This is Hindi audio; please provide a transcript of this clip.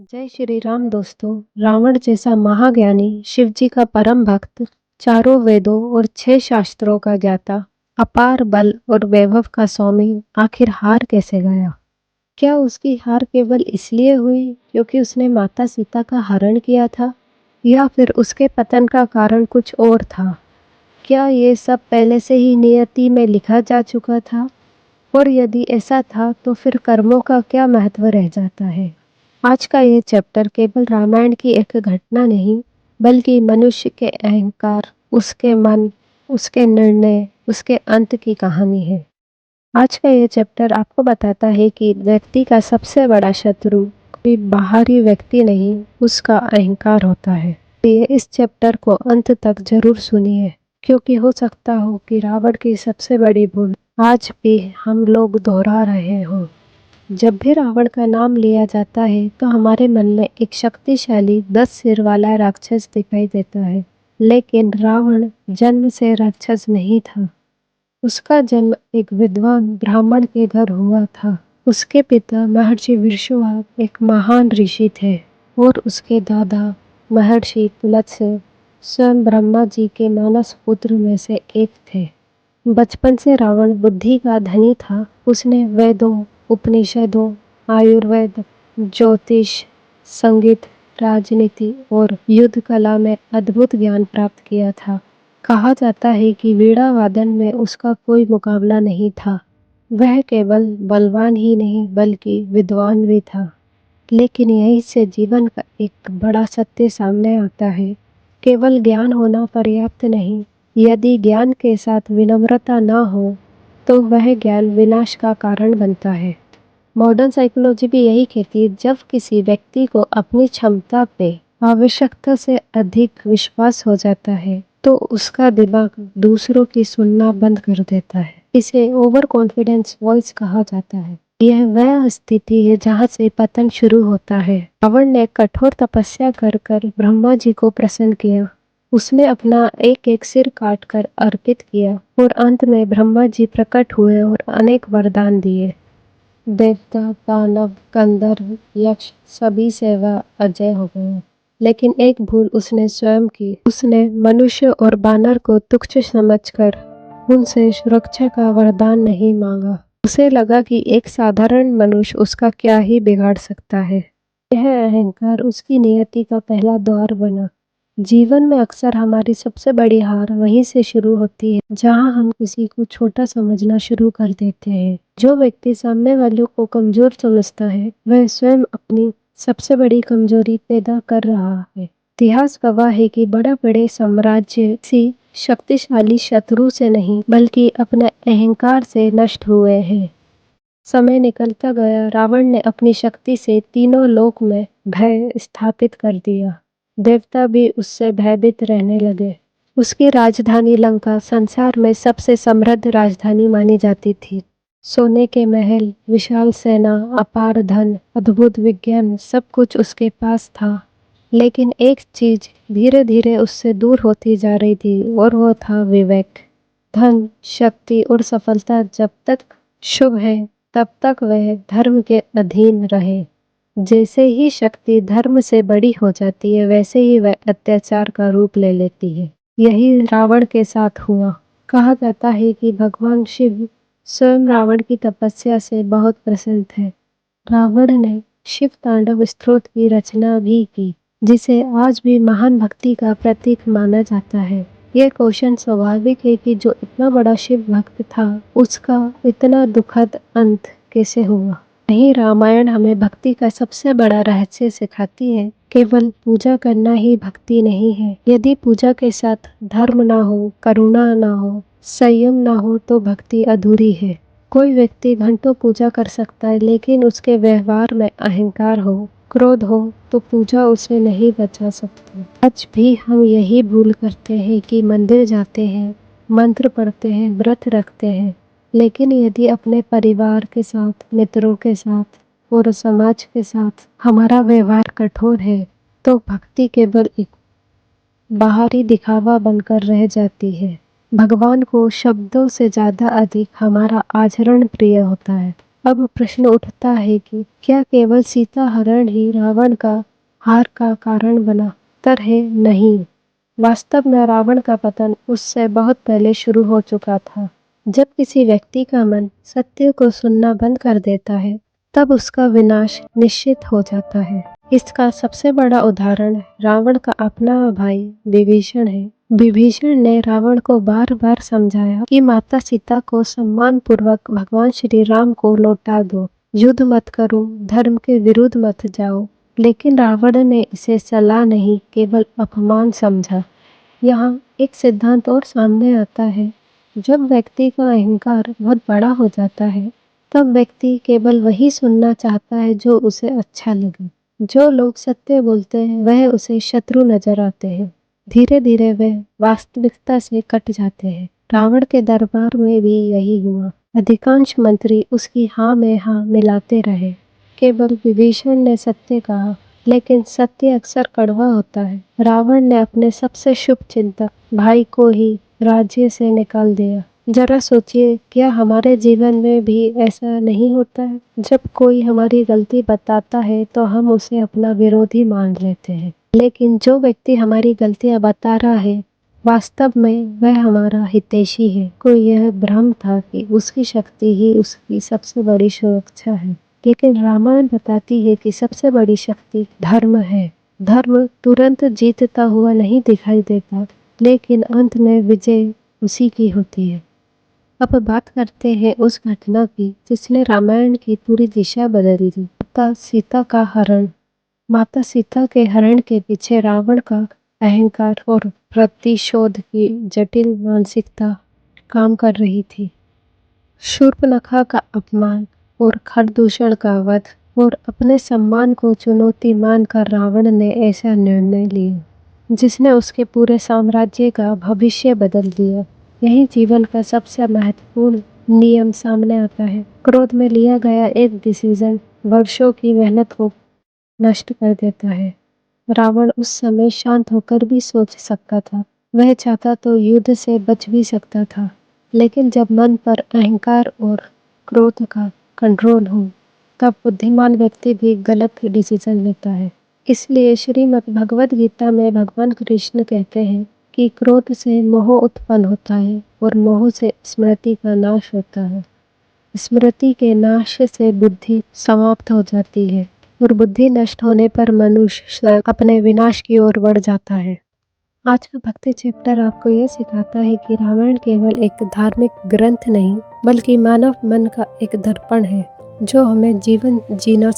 जय श्री राम दोस्तों। रावण जैसा महाज्ञानी, शिव जी का परम भक्त, चारों वेदों और 6 शास्त्रों का ज्ञाता, अपार बल और वैभव का स्वामी आखिर हार कैसे गया? क्या उसकी हार केवल इसलिए हुई क्योंकि उसने माता सीता का हरण किया था, या फिर उसके पतन का कारण कुछ और था? क्या ये सब पहले से ही नियति में लिखा जा चुका था? और यदि ऐसा था तो फिर कर्मों का क्या महत्व रह जाता है? आज का ये चैप्टर केवल रामायण की एक घटना नहीं, बल्कि मनुष्य के अहंकार, उसके मन, उसके निर्णय, उसके अंत की कहानी है। आज का ये चैप्टर आपको बताता है कि व्यक्ति का सबसे बड़ा शत्रु कोई बाहरी व्यक्ति नहीं, उसका अहंकार होता है। ये इस चैप्टर को अंत तक जरूर सुनिए, क्योंकि हो सकता हो कि रावण की सबसे बड़ी भूल आज भी हम लोग दोहरा रहे हों। जब भी रावण का नाम लिया जाता है तो हमारे मन में एक शक्तिशाली 10 सिर वाला राक्षस दिखाई देता है, लेकिन रावण जन्म से राक्षस नहीं था। उसका जन्म एक विद्वान ब्राह्मण के घर हुआ था। उसके पिता महर्षि विश्वामित्र एक महान ऋषि थे और उसके दादा महर्षि पुलत्स्य स्वयं ब्रह्मा जी के मानस पुत्र में से एक थे। बचपन से रावण बुद्धि का धनी था। उसने वेदों, उपनिषदों, आयुर्वेद, ज्योतिष, संगीत, राजनीति और युद्ध कला में अद्भुत ज्ञान प्राप्त किया था। कहा जाता है कि वीणा वादन में उसका कोई मुकाबला नहीं था। वह केवल बलवान ही नहीं बल्कि विद्वान भी था। लेकिन यहीं से जीवन का एक बड़ा सत्य सामने आता है। केवल ज्ञान होना पर्याप्त नहीं। यदि ज्ञान के साथ विनम्रता न हो तो वह ज्ञान विनाश का कारण बनता है। मॉडर्न साइकोलॉजी भी यही कहती है, जब किसी व्यक्ति को अपनी क्षमता पे आवश्यकता से अधिक विश्वास हो जाता है तो उसका दिमाग दूसरों की सुनना बंद कर देता है। इसे ओवर कॉन्फिडेंस वॉइस कहा जाता है। यह वह स्थिति है जहाँ से पतन शुरू होता है। रावण ने कठोर तपस्या कर कर ब्रह्मा जी को प्रसन्न किया। उसने अपना एक एक सिर काट कर अर्पित किया और अंत में ब्रह्मा जी प्रकट हुए और अनेक वरदान दिए। देवता, दानव, गंधर्व, यक्ष सभी से वह अजय हो गए। लेकिन एक भूल उसने स्वयं की। उसने मनुष्य और बानर को तुच्छ समझकर उनसे सुरक्षा का वरदान नहीं मांगा। उसे लगा कि एक साधारण मनुष्य उसका क्या ही बिगाड़ सकता है। यह अहंकार उसकी नियति का पहला द्वार बना। जीवन में अक्सर हमारी सबसे बड़ी हार वहीं से शुरू होती है, जहां हम किसी को छोटा समझना शुरू कर देते हैं। जो व्यक्ति सामने वालों को कमजोर समझता है, वह स्वयं अपनी सबसे बड़ी कमजोरी पैदा कर रहा है। इतिहास गवाह है कि बड़े-बड़े साम्राज्य किसी शक्तिशाली शत्रु से नहीं, बल्कि अपने अहंकार से नष्ट हुए हैं। समय निकलता गया, रावण ने अपनी शक्ति से तीनों लोक में भय स्थापित कर दिया। देवता भी उससे भयभीत रहने लगे। उसकी राजधानी लंका संसार में सबसे समृद्ध राजधानी मानी जाती थी। सोने के महल, विशाल सेना, अपार धन, अद्भुत विज्ञान, सब कुछ उसके पास था। लेकिन एक चीज धीरे धीरे उससे दूर होती जा रही थी, और वो था विवेक। धन, शक्ति और सफलता जब तक शुभ है, तब तक वह धर्म के अधीन रहे। जैसे ही शक्ति धर्म से बड़ी हो जाती है, वैसे ही वह अत्याचार का रूप ले लेती है। यही रावण के साथ हुआ। कहा जाता है कि भगवान शिव स्वयं रावण की तपस्या से बहुत प्रसन्न थे। रावण ने शिव तांडव स्तोत्र की रचना भी की, जिसे आज भी महान भक्ति का प्रतीक माना जाता है। यह क्वेश्चन स्वाभाविक है कि जो इतना बड़ा शिव भक्त था, उसका इतना दुखद अंत कैसे हुआ? नहीं, रामायण हमें भक्ति का सबसे बड़ा रहस्य सिखाती है। केवल पूजा करना ही भक्ति नहीं है। यदि पूजा के साथ धर्म ना हो, करुणा ना हो, संयम ना हो, तो भक्ति अधूरी है। कोई व्यक्ति घंटों पूजा कर सकता है, लेकिन उसके व्यवहार में अहंकार हो, क्रोध हो, तो पूजा उसे नहीं बचा सकती। आज भी हम यही भूल करते हैं कि मंदिर जाते हैं, मंत्र पढ़ते हैं, व्रत रखते हैं, लेकिन यदि अपने परिवार के साथ, मित्रों के साथ और समाज के साथ हमारा व्यवहार कठोर है, तो भक्ति केवल एक बाहरी दिखावा बनकर रह जाती है। भगवान को शब्दों से ज्यादा अधिक हमारा आचरण प्रिय होता है। अब प्रश्न उठता है कि क्या केवल सीता हरण ही रावण का हार का कारण बना? उत्तर है नहीं। वास्तव में रावण का पतन उससे बहुत पहले शुरू हो चुका था। जब किसी व्यक्ति का मन सत्य को सुनना बंद कर देता है, तब उसका विनाश निश्चित हो जाता है। इसका सबसे बड़ा उदाहरण रावण का अपना भाई विभीषण है। विभीषण ने रावण को बार बार समझाया कि माता सीता को सम्मान पूर्वक भगवान श्री राम को लौटा दो, युद्ध मत करो, धर्म के विरुद्ध मत जाओ। लेकिन रावण ने इसे सलाह नहीं, केवल अपमान समझा। यहाँ एक सिद्धांत और सामने आता है। जब व्यक्ति का अहंकार बहुत बड़ा हो जाता है, तब व्यक्ति केवल वही सुनना चाहता है जो उसे अच्छा लगे। जो लोग सत्य बोलते हैं वह उसे शत्रु नजर आते हैं। धीरे धीरे वह वास्तविकता से कट जाते हैं। रावण के दरबार में भी यही हुआ। अधिकांश मंत्री उसकी हाँ में हाँ मिलाते रहे। केवल विभीषण ने सत्य कहा, लेकिन सत्य अक्सर कड़वा होता है। रावण ने अपने सबसे शुभ चिंतक भाई को ही राज्य से निकाल दिया। जरा सोचिए, क्या हमारे जीवन में भी ऐसा नहीं होता है? जब कोई हमारी गलती बताता है तो हम उसे अपना विरोधी मान लेते हैं, लेकिन जो व्यक्ति हमारी गलतियां बता रहा है, वास्तव में वह हमारा हितैषी है। कोई यह भ्रम था कि उसकी शक्ति ही उसकी सबसे बड़ी सुरक्षा है, लेकिन रामायण बताती है कि सबसे बड़ी शक्ति धर्म है। धर्म तुरंत जीतता हुआ नहीं दिखाई देता, लेकिन अंत में विजय उसी की होती है। अब बात करते हैं उस घटना की जिसने रामायण की पूरी दिशा बदल दी। माता सीता का हरण। माता सीता के हरण के पीछे रावण का अहंकार और प्रतिशोध की जटिल मानसिकता काम कर रही थी। शूर्पणखा का अपमान और खरदूषण का वध और अपने सम्मान को चुनौती मानकर रावण ने ऐसा निर्णय लिया जिसने उसके पूरे साम्राज्य का भविष्य बदल दिया। यही जीवन का सबसे महत्वपूर्ण नियम सामने आता है। क्रोध में लिया गया एक डिसीजन वर्षों की मेहनत को नष्ट कर देता है। रावण उस समय शांत होकर भी सोच सकता था। वह चाहता तो युद्ध से बच भी सकता था, लेकिन जब मन पर अहंकार और क्रोध का कंट्रोल हो, तब बुद्धिमान व्यक्ति भी गलत डिसीजन लेता है। इसलिए श्रीमद् भगवद गीता में भगवान कृष्ण कहते हैं कि क्रोध से मोह उत्पन्न होता है और मोह से स्मृति का नाश होता है। स्मृति के नाश से बुद्धि समाप्त हो जाती है और बुद्धि नष्ट होने पर मनुष्य अपने विनाश की ओर बढ़ जाता है। आज का भक्ति चैप्टर आपको यह सिखाता है कि रामायण केवल एक धार्मिक ग्रंथ नहीं, बल्कि मानव मन का एक दर्पण है जो हमें जीवन जीना